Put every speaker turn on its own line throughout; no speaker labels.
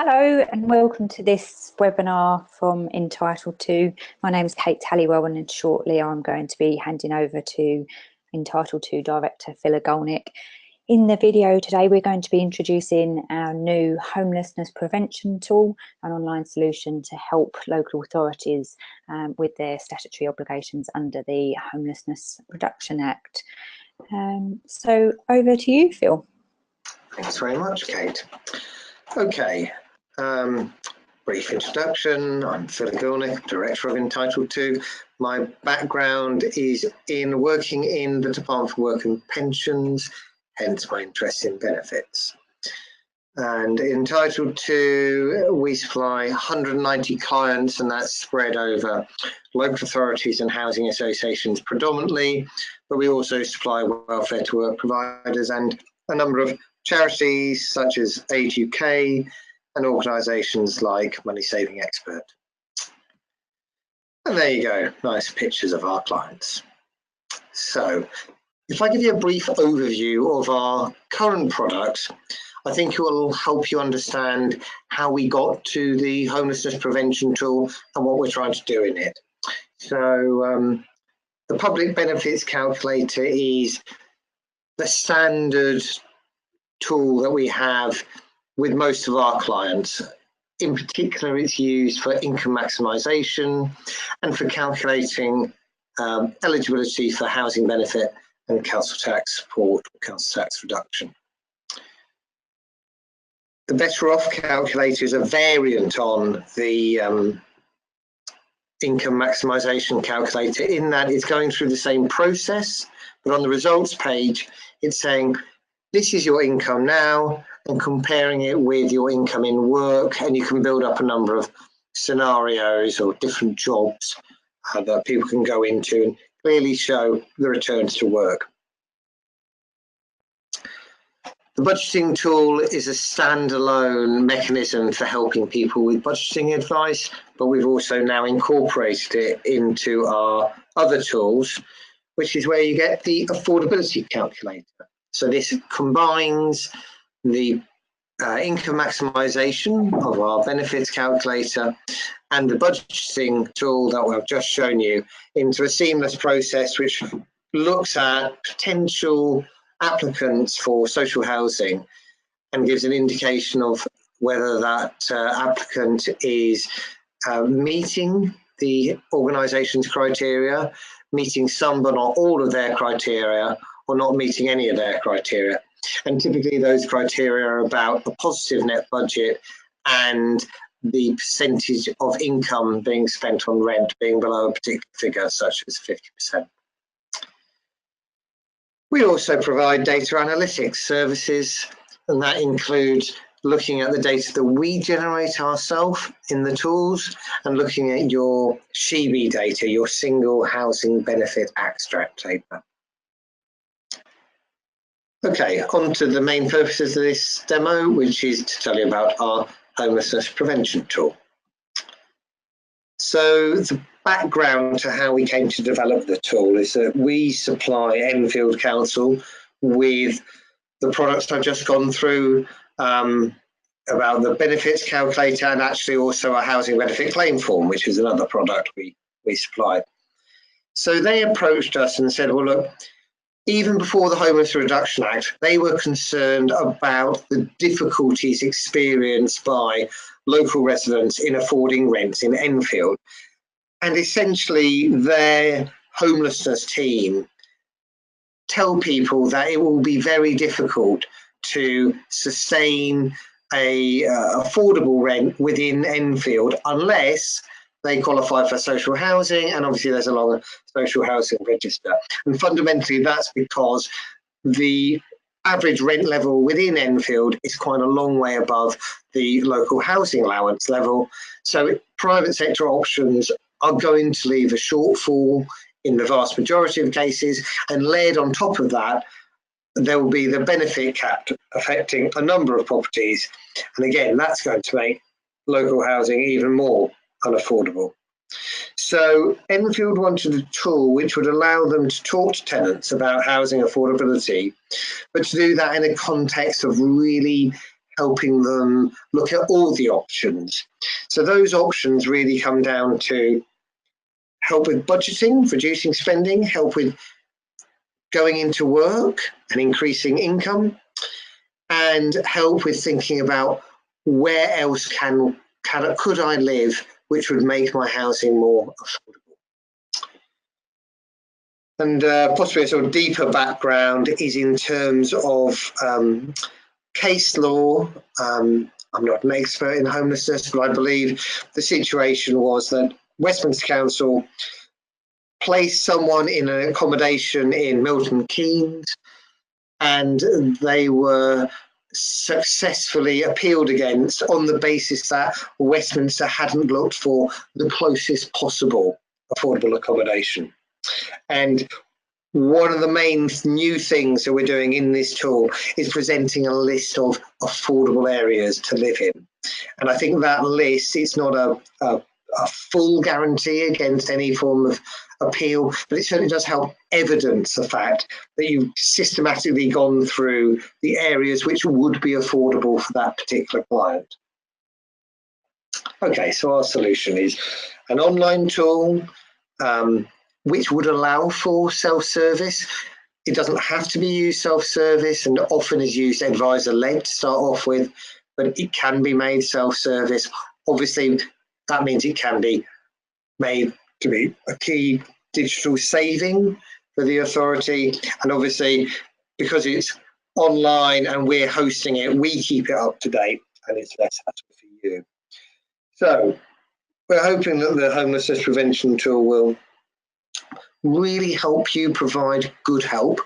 Hello and welcome to this webinar from entitledto. My name is Kate Halliwell and shortly I'm going to be handing over to entitledto Director Phil Agulnik. In the video today we're going to be introducing our new homelessness prevention tool, an online solution to help local authorities with their statutory obligations under the Homelessness Reduction Act. So over to you, Phil.
Thanks very much, Kate. Okay, brief introduction. I'm Phil Agulnik, Director of entitledto. My background is in working in the Department for Work and Pensions, hence my interest in benefits. And entitledto, we supply 190 clients, and that's spread over local authorities and housing associations predominantly, but we also supply welfare to work providers and a number of charities such as Age UK and organisations like Money Saving Expert. And there you go, nice pictures of our clients. So if I give you a brief overview of our current products, I think it will help you understand how we got to the homelessness prevention tool and what we're trying to do in it. So the public benefits calculator is the standard tool that we have with most of our clients. In particular, it's used for income maximisation and for calculating eligibility for housing benefit and council tax support, council tax reduction. The Better Off calculator is a variant on the income maximisation calculator, in that it's going through the same process, but on the results page, it's saying, this is your income now, and comparing it with your income in work, and you can build up a number of scenarios or different jobs that people can go into and clearly show the returns to work. The budgeting tool is a standalone mechanism for helping people with budgeting advice, but we've also now incorporated it into our other tools, which is where you get the affordability calculator. So this combines the income maximisation of our benefits calculator and the budgeting tool that I've just shown you into a seamless process which looks at potential applicants for social housing and gives an indication of whether that applicant is meeting the organisation's criteria, meeting some but not all of their criteria, or not meeting any of their criteria. And typically those criteria are about a positive net budget and the percentage of income being spent on rent being below a particular figure, such as 50%. We also provide data analytics services, and that includes looking at the data that we generate ourselves in the tools and looking at your SHIBI data, your single housing benefit extract data. Okay, on to the main purposes of this demo, which is to tell you about our homelessness prevention tool. So the background to how we came to develop the tool is that we supply Enfield Council with the products I've just gone through about the benefits calculator, and actually also a housing benefit claim form, which is another product we supply. So they approached us and said, well, look, even before the Homelessness Reduction Act, they were concerned about the difficulties experienced by local residents in affording rents in Enfield. And essentially their homelessness team tell people that it will be very difficult to sustain a affordable rent within Enfield unless they qualify for social housing, and obviously there's a long social housing register. And fundamentally that's because the average rent level within Enfield is quite a long way above the local housing allowance level. So private sector options are going to leave a shortfall in the vast majority of cases, and layered on top of that, there will be the benefit cap affecting a number of properties. And again, that's going to make local housing even more unaffordable. So Enfield wanted a tool which would allow them to talk to tenants about housing affordability, but to do that in a context of really helping them look at all the options. So those options really come down to help with budgeting, reducing spending, help with going into work and increasing income, and help with thinking about where else could I live which would make my housing more affordable. And possibly a sort of deeper background is in terms of case law. I'm not an expert in homelessness, but I believe the situation was that Westminster Council placed someone in an accommodation in Milton Keynes, and they were successfully appealed against on the basis that Westminster hadn't looked for the closest possible affordable accommodation. And one of the main new things that we're doing in this tool is presenting a list of affordable areas to live in. And I think that list, it's not a full guarantee against any form of appeal, but it certainly does help evidence the fact that you've systematically gone through the areas which would be affordable for that particular client. Okay, so our solution is an online tool which would allow for self-service. It doesn't have to be used self-service, and often is used advisor-led to start off with, but it can be made self-service. Obviously, that means it can be made to be a key digital saving for the authority. And obviously, because it's online and we're hosting it, we keep it up to date and it's less hassle for you. So we're hoping that the homelessness prevention tool will really help you provide good help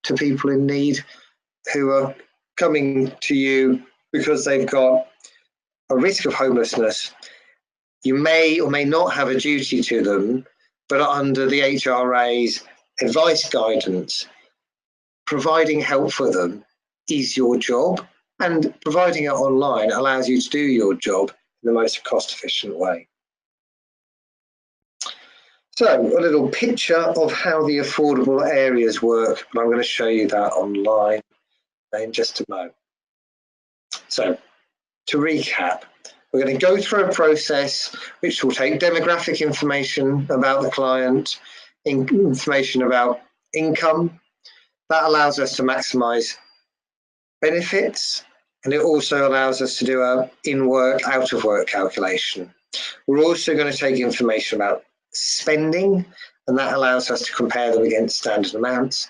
to people in need who are coming to you because they've got a risk of homelessness. You may or may not have a duty to them, but under the HRA's advice guidance, providing help for them is your job, and providing it online allows you to do your job in the most cost-efficient way. So a little picture of how the affordable areas work, but I'm going to show you that online in just a moment. So to recap, we're going to go through a process which will take demographic information about the client, information about income. That allows us to maximise benefits, and it also allows us to do a in-work, out-of-work calculation. We're also going to take information about spending, and that allows us to compare them against standard amounts.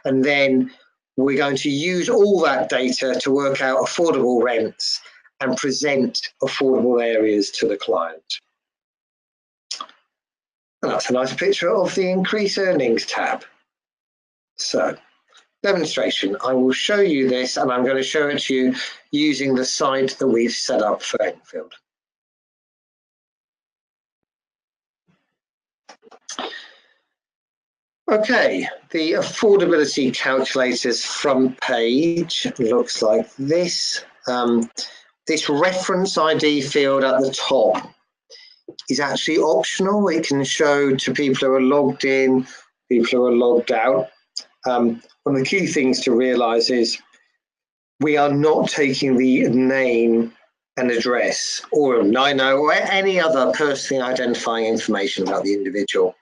And then we're going to use all that data to work out affordable rents and present affordable areas to the client. And that's a nice picture of the increase earnings tab. So, demonstration, I will show you this, and I'm going to show it to you using the site that we've set up for Enfield. Okay, the affordability calculator's front page looks like this. This reference ID field at the top is actually optional. It can show to people who are logged in, people who are logged out. One of the key things to realise is we are not taking the name and address or NINO or any other personally identifying information about the individual.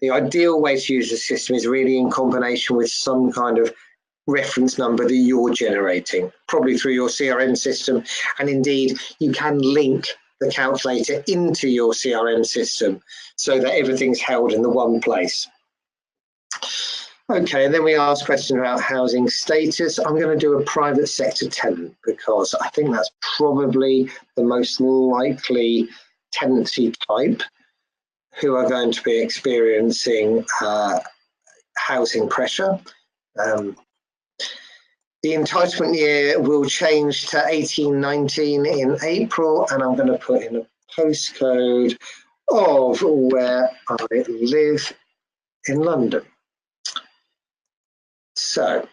The ideal way to use the system is really in combination with some kind of reference number that you're generating, probably through your CRM system. And indeed, you can link the calculator into your CRM system so that everything's held in the one place. Okay, and then we ask questions about housing status. I'm going to do a private sector tenant because I think that's probably the most likely tenancy type who are going to be experiencing housing pressure. The entitlement year will change to 1819 in April, and I'm going to put in a postcode of where I live in London. So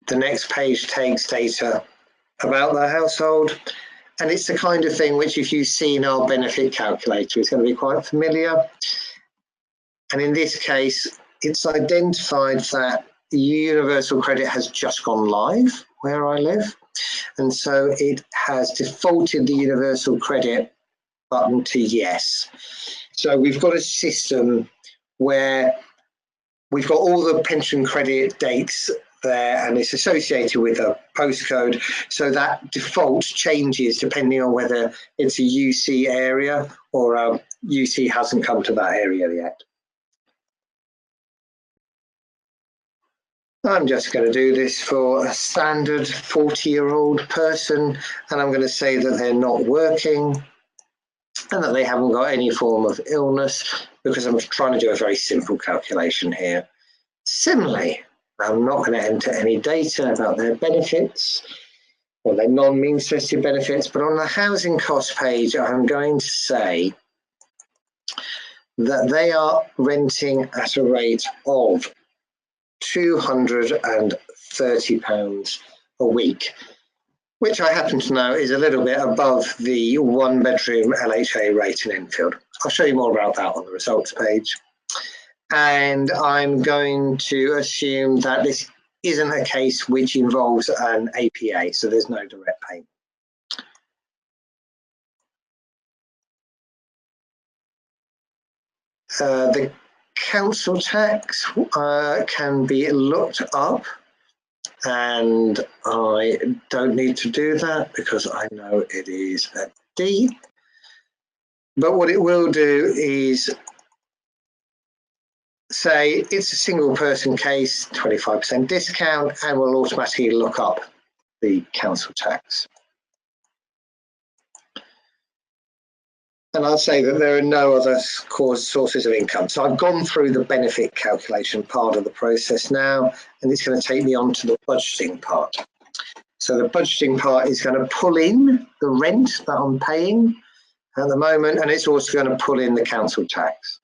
the next page takes data about the household, and it's the kind of thing which, if you've seen our benefit calculator, is going to be quite familiar. And in this case, it's identified that the universal credit has just gone live where I live. And so it has defaulted the universal credit button to yes. So we've got a system where we've got all the pension credit dates there, and it's associated with a postcode. So that default changes depending on whether it's a UC area or UC hasn't come to that area yet. I'm just going to do this for a standard 40-year-old person, and I'm going to say that they're not working and that they haven't got any form of illness, because I'm trying to do a very simple calculation here. Similarly, I'm not going to enter any data about their benefits or their non-means tested benefits, but on the housing cost page, I'm going to say that they are renting at a rate of £230 a week, which I happen to know is a little bit above the one-bedroom LHA rate in Enfield. I'll show you more about that on the results page. And I'm going to assume that this isn't a case which involves an APA, so there's no direct payment. The council tax can be looked up, and I don't need to do that because I know it is a D. But what it will do is say it's a single person case, 25% discount, and will automatically look up the council tax. And I'll say that there are no other sources of income. So I've gone through the benefit calculation part of the process now, and it's going to take me on to the budgeting part. So the budgeting part is going to pull in the rent that I'm paying at the moment, and it's also going to pull in the council tax.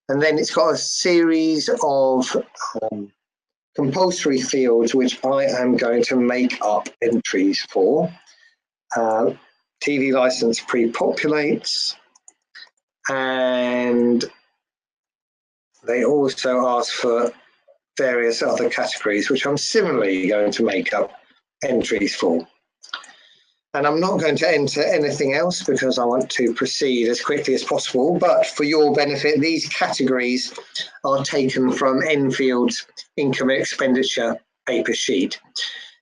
And then it's got a series of compulsory fields which I am going to make up entries for. TV license pre-populates, and they also ask for various other categories which I'm similarly going to make up entries for. And I'm not going to enter anything else because I want to proceed as quickly as possible, but for your benefit, these categories are taken from Enfield's income and expenditure paper sheet.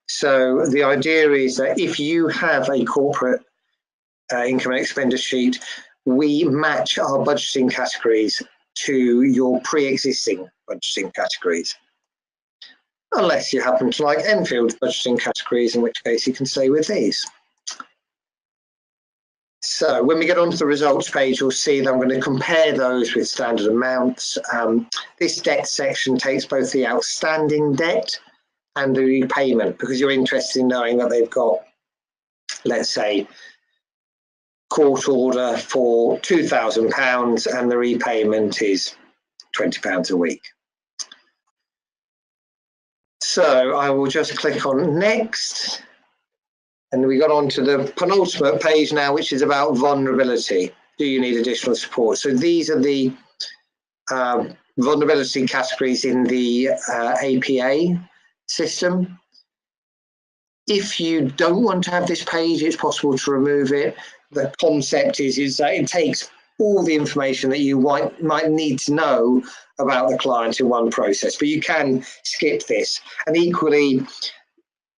So the idea is that if you have a corporate income and expenditure sheet, we match our budgeting categories to your pre-existing budgeting categories. Unless you happen to like Enfield's budgeting categories, in which case you can stay with these. So when we get onto the results page, you'll see that I'm going to compare those with standard amounts. This debt section takes both the outstanding debt and the repayment, because you're interested in knowing that they've got, let's say, court order for £2,000 and the repayment is £20 a week. So I will just click on next, and we got onto the penultimate page now, which is about vulnerability. Do you need additional support? So these are the vulnerability categories in the APA system. If you don't want to have this page, it's possible to remove it. The concept is that it takes all the information that you might need to know about the client in one process, but you can skip this. And equally,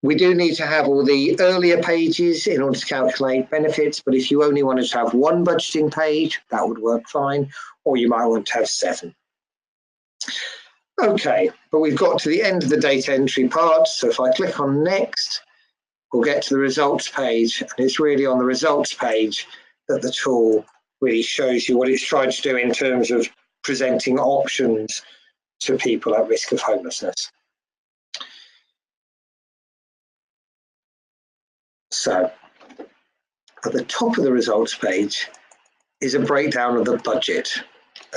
we do need to have all the earlier pages in order to calculate benefits, but if you only wanted to have one budgeting page, that would work fine, or you might want to have 7. Okay, but we've got to the end of the data entry part, so if I click on next, we'll get to the results page, and it's really on the results page that the tool really shows you what it's trying to do in terms of presenting options to people at risk of homelessness. So at the top of the results page is a breakdown of the budget.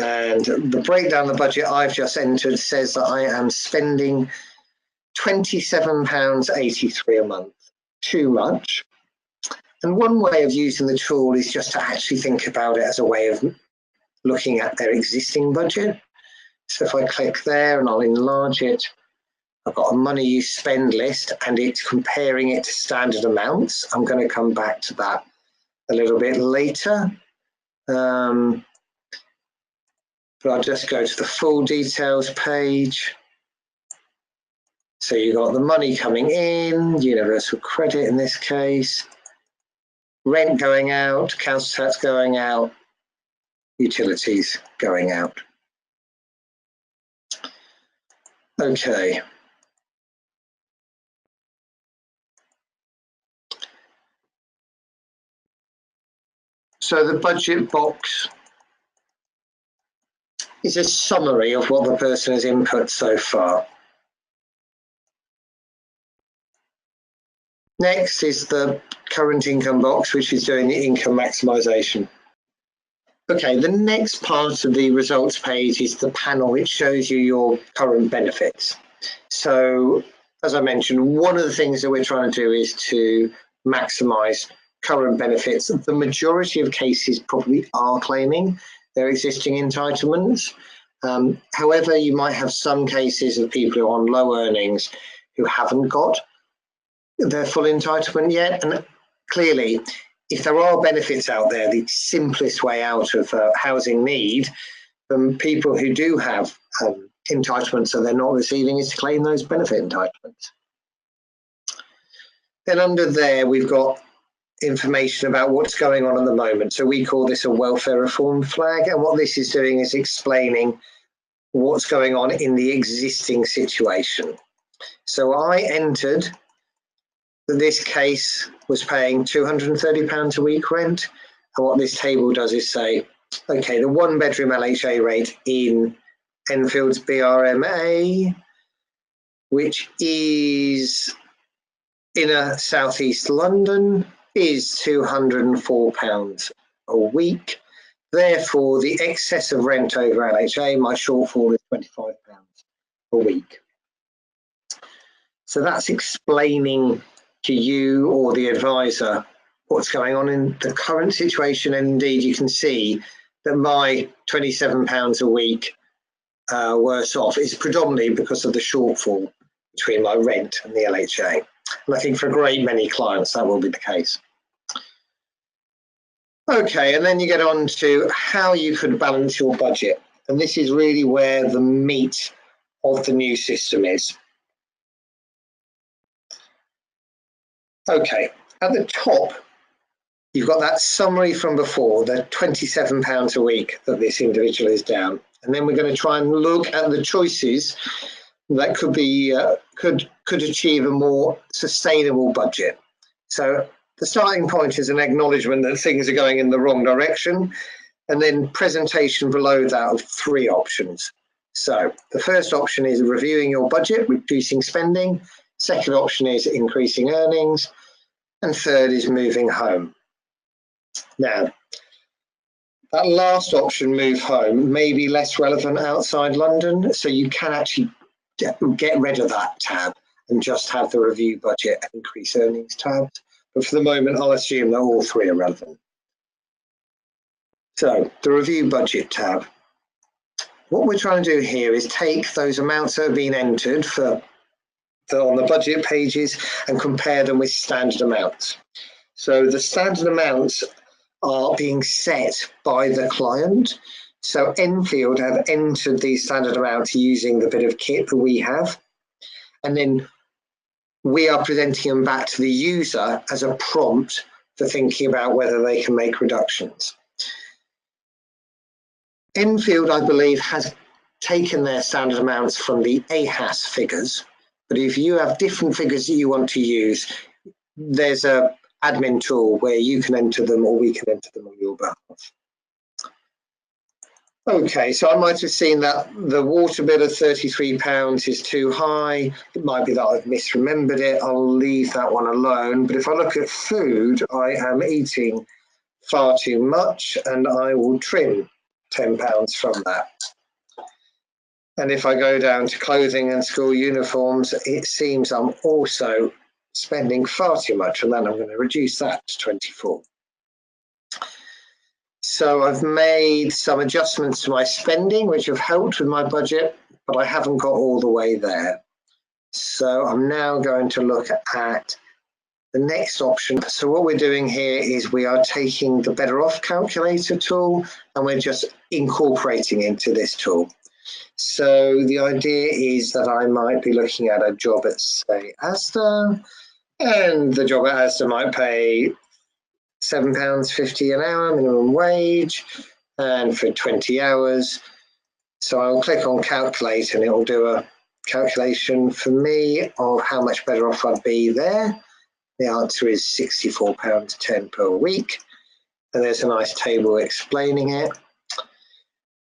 And the breakdown of the budget I've just entered says that I am spending £27.83 a month. Too much. And one way of using the tool is just to actually think about it as a way of looking at their existing budget. So if I click there and I'll enlarge it, I've got a money you spend list and it's comparing it to standard amounts. I'm going to come back to that a little bit later. But I'll just go to the full details page. So you've got the money coming in, universal credit in this case, rent going out, council tax going out, utilities going out. Okay. So the budget box is a summary of what the person has input so far. Next is the current income box, which is doing the income maximisation. Okay, the next part of the results page is the panel which shows you your current benefits. So, as I mentioned, one of the things that we're trying to do is to maximise current benefits. The majority of cases probably are claiming their existing entitlements. However, you might have some cases of people who are on low earnings who haven't got their full entitlement yet. And clearly, if there are benefits out there, the simplest way out of housing need from people who do have entitlements that they're not receiving is to claim those benefit entitlements. Then under there, we've got information about what's going on at the moment. So we call this a welfare reform flag. And what this is doing is explaining what's going on in the existing situation. So I entered that this case was paying £230 a week rent. And what this table does is say, okay, the 1-bedroom LHA rate in Enfield's BRMA, which is inner southeast London, is £204 a week. Therefore, the excess of rent over LHA, my shortfall is £25 a week. So that's explaining to you or the advisor what's going on in the current situation. And indeed, you can see that my £27 a week worse off is predominantly because of the shortfall between my rent and the LHA. And I think for a great many clients, that will be the case. Okay, and then you get on to how you could balance your budget. And this is really where the meat of the new system is. Okay, at the top, you've got that summary from before, the £27 a week that this individual is down. And then we're going to try and look at the choices that could be could achieve a more sustainable budget. So the starting point is an acknowledgement that things are going in the wrong direction, and then presentation below that of 3 options. So the first option is reviewing your budget, reducing spending. Second option is increasing earnings. And third is moving home. Now, that last option, move home, may be less relevant outside London, so you can actually get rid of that tab and just have the review budget and increase earnings tabs. But for the moment, I'll assume that all 3 are relevant. So the review budget tab. What we're trying to do here is take those amounts that have been entered on the budget pages and compare them with standard amounts. So the standard amounts are being set by the client. So Enfield have entered these standard amounts using the bit of kit that we have. And then we are presenting them back to the user as a prompt for thinking about whether they can make reductions. Enfield, I believe, has taken their standard amounts from the AHAS figures. But if you have different figures that you want to use, there's an admin tool where you can enter them or we can enter them on your behalf. Okay, so I might have seen that the water bill of £33 is too high. It might be that I've misremembered it. I'll leave that one alone. But if I look at food, I am eating far too much and I will trim £10 from that. And if I go down to clothing and school uniforms, it seems I'm also spending far too much, and then I'm going to reduce that to 24. So I've made some adjustments to my spending, which have helped with my budget, but I haven't got all the way there. So I'm now going to look at the next option. So what we're doing here is we are taking the Better Off calculator tool and we're just incorporating into this tool. So the idea is that I might be looking at a job at, say, Asda, and the job at Asda might pay £7.50 an hour minimum wage, and for 20 hours. So I'll click on calculate and it will do a calculation for me of how much better off I'd be there. The answer is £64.10 per week. And there's a nice table explaining it.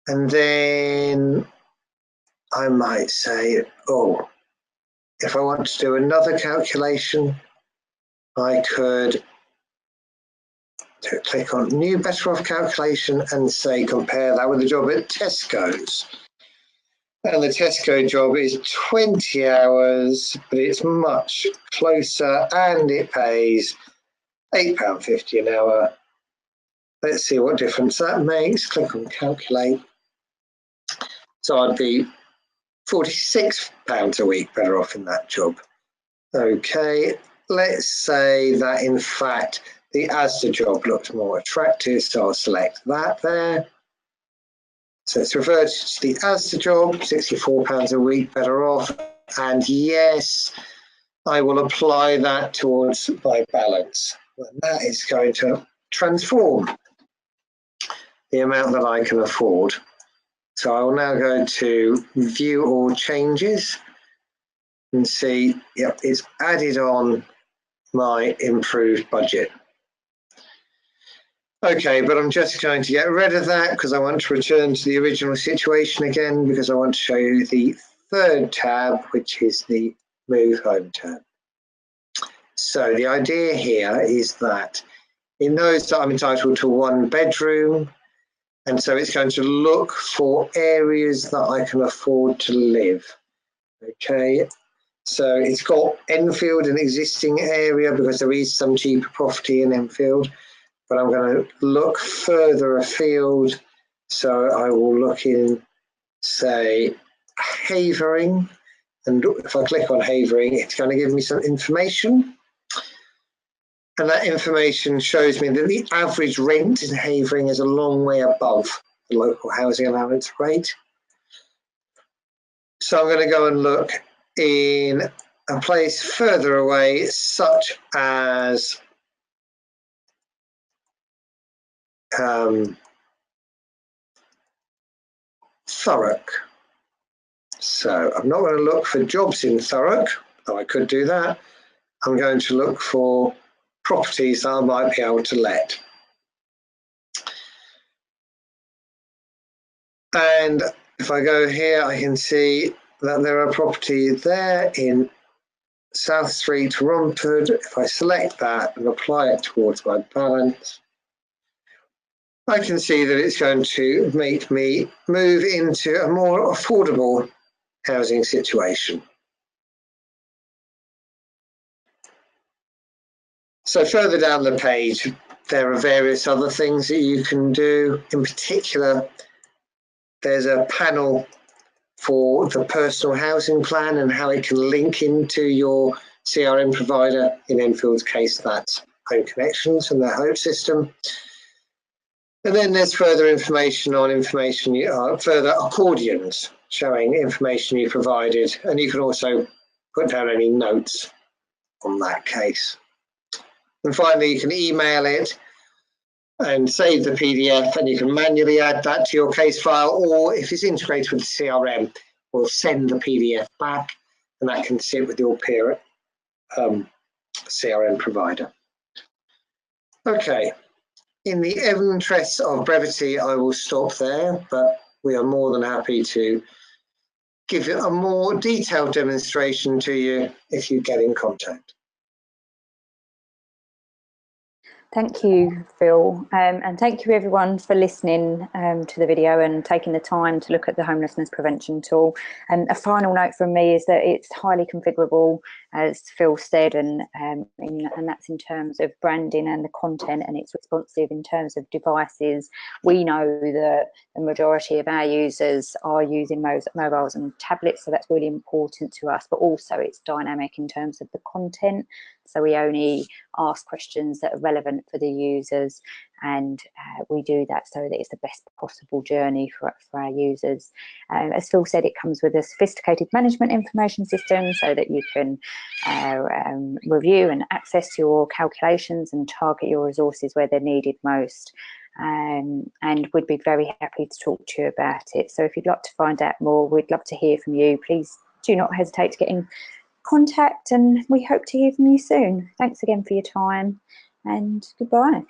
And then I might say, oh, if I want to do another calculation, I could click on new better off calculation and say compare that with the job at Tesco's. And the Tesco job is 20 hours, but it's much closer and it pays £8.50 an hour. Let's see what difference that makes. Click on calculate. So I'd be £46 a week better off in that job. Okay, let's say that in fact the Asda job looks more attractive, so I'll select that there. So it's reverted to the Asda job, £64 a week better off. And yes, I will apply that towards my balance. And that is going to transform the amount that I can afford. So I will now go to view all changes and see, yep, it's added on my improved budget. Okay, but I'm just going to get rid of that because I want to return to the original situation again, because I want to show you the third tab, which is the Move Home tab. So the idea here is that it knows that I'm entitled to 1 bedroom, and so it's going to look for areas that I can afford to live. Okay, so it's got Enfield, an existing area, because there is some cheaper property in Enfield. But I'm going to look further afield. So I will look in, say, Havering. And if I click on Havering, it's going to give me some information. And that information shows me that the average rent in Havering is a long way above the local housing allowance rate. So I'm going to go and look in a place further away, such as Thurrock. So I'm not going to look for jobs in Thurrock, though I could do that. I'm going to look for properties that I might be able to let. And if I go here, I can see that there are properties there in South Street, Romford. If I select that and apply it towards my balance, I can see that it's going to make me move into a more affordable housing situation. So further down the page, there are various other things that you can do. In particular, there's a panel for the personal housing plan and how it can link into your CRM provider. In Enfield's case, that's Home Connections and their home system. And then there's further information on further accordions showing information you provided. And you can also put down any notes on that case. And finally, you can email it and save the PDF, and you can manually add that to your case file, or if it's integrated with the CRM, we'll send the PDF back, and that can sit with your peer CRM provider. Okay, in the interest of brevity, I will stop there, but we are more than happy to give a more detailed demonstration to you if you get in contact.
Thank you, Phil, and thank you everyone for listening to the video and taking the time to look at the homelessness prevention tool. And a final note from me is that it's highly configurable, as Phil said, and that's in terms of branding and the content, and it's responsive in terms of devices. We know that the majority of our users are using mobiles and tablets, so that's really important to us, but also it's dynamic in terms of the content. So we only ask questions that are relevant for the users, and we do that so that it's the best possible journey for our users. As Phil said, it comes with a sophisticated management information system so that you can review and access your calculations and target your resources where they're needed most. And we'd be very happy to talk to you about it. So if you'd like to find out more, we'd love to hear from you. Please do not hesitate to get in contact, and we hope to hear from you soon. Thanks again for your time, and goodbye.